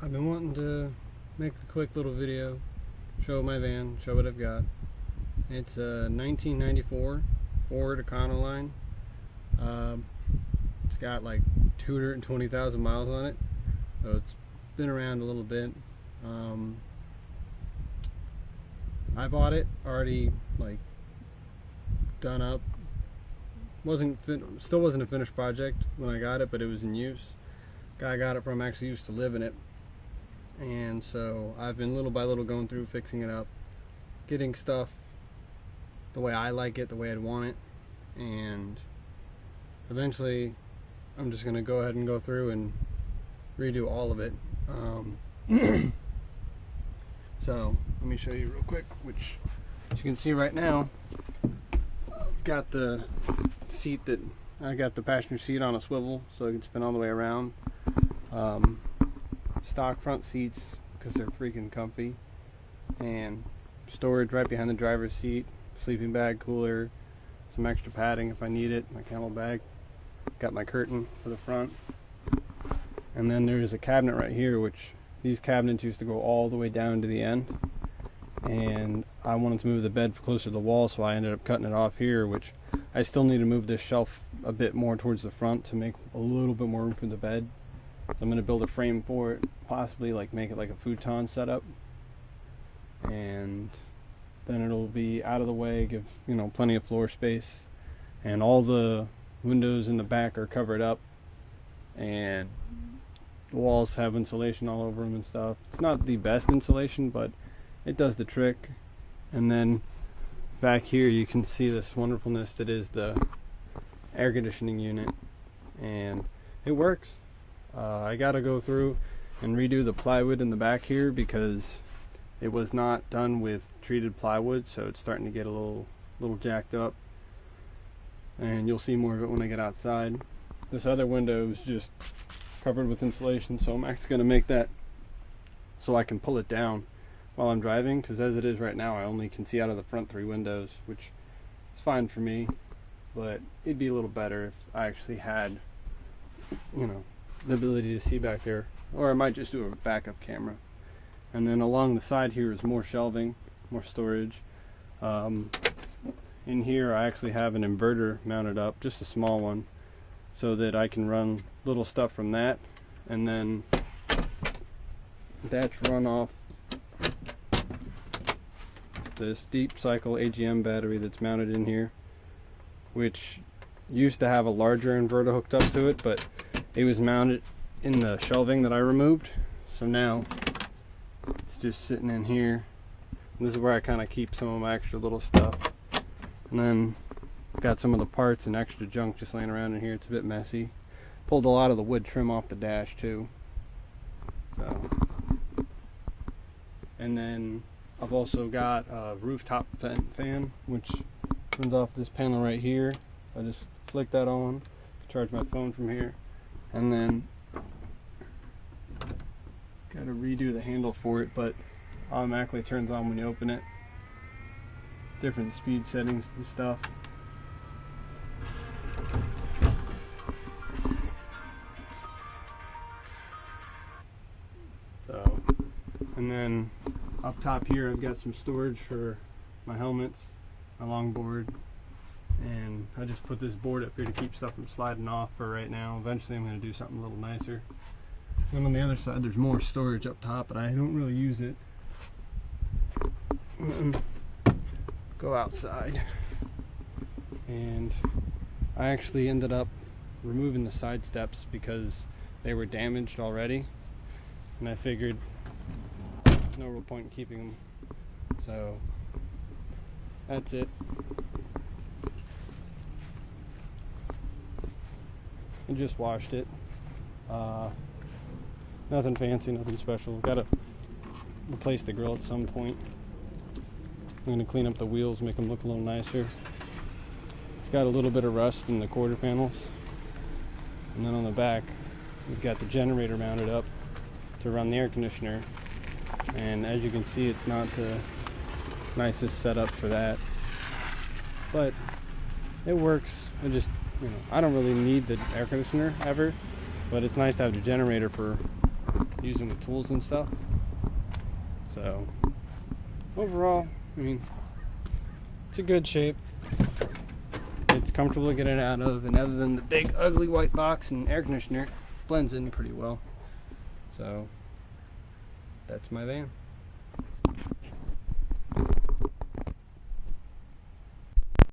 I've been wanting to make a quick little video, show my van, show what I've got. It's a 1994 Ford Econoline. It's got like 220,000 miles on it, so it's been around a little bit. I bought it already like done up. Still wasn't a finished project when I got it, but it was in use. Guy I got it from actually used to live in it, and so I've been little by little going through fixing it up, getting stuff the way I like it, the way I'd want it, and eventually I'm just gonna go ahead and go through and redo all of it. So let me show you real quick, which as you can see right now, I've got the seat that I got the passenger seat on a swivel so it can spin all the way around. Stock front seats because they're freaking comfy, and storage right behind the driver's seat, sleeping bag, cooler, some extra padding if I need it, my camel bag, got my curtain for the front, and then there's a cabinet right here, which these cabinets used to go all the way down to the end, and I wanted to move the bed closer to the wall, so I ended up cutting it off here, which I still need to move this shelf a bit more towards the front to make a little bit more room for the bed. So I'm going to build a frame for it, possibly like make it like a futon setup, and then it'll be out of the way, give plenty of floor space, and all the windows in the back are covered up, and the walls have insulation all over them and stuff. It's not the best insulation, but it does the trick. And then back here you can see this wonderfulness that is the air conditioning unit, and it works. I gotta go through and redo the plywood in the back here because it was not done with treated plywood, so it's starting to get a little jacked up, and you'll see more of it when I get outside. This other window is just covered with insulation, so I'm actually going to make that so I can pull it down while I'm driving, because as it is right now I only can see out of the front 3 windows, which is fine for me, but it'd be a little better if I actually had the ability to see back there, or I might just do a backup camera. And then along the side here is more shelving, more storage. In here I actually have an inverter mounted up, just a small one, so that I can run little stuff from that, and then that's run off this deep cycle AGM battery that's mounted in here, which used to have a larger inverter hooked up to it, but it was mounted in the shelving that I removed, so now it's just sitting in here. And this is where I kind of keep some of my extra little stuff, and then I've got some of the parts and extra junk just laying around in here. It's a bit messy. Pulled a lot of the wood trim off the dash too. So, and then I've also got a rooftop fan, which runs off this panel right here. So I just flick that on, charge my phone from here, and then got to redo the handle for it, but automatically turns on when you open it. Different speed settings and stuff. So, and then up top here I've got some storage for my helmets, my longboard, and I just put this board up here to keep stuff from sliding off for right now. Eventually I'm going to do something a little nicer. And on the other side there's more storage up top, but I don't really use it. Go outside, and I actually ended up removing the side steps because they were damaged already, and I figured there's no real point in keeping them, so that's it. I just washed it. Nothing fancy, nothing special. Gotta replace the grill at some point. I'm going to clean up the wheels, make them look a little nicer. It's got a little bit of rust in the quarter panels. And then on the back, we've got the generator mounted up to run the air conditioner. And as you can see, it's not the nicest setup for that. But it works. I don't really need the air conditioner ever. But it's nice to have the generator for using the tools and stuff. So overall, I mean, it's a good shape. It's comfortable to get it out of, and other than the big ugly white box and air conditioner, it blends in pretty well. So that's my van.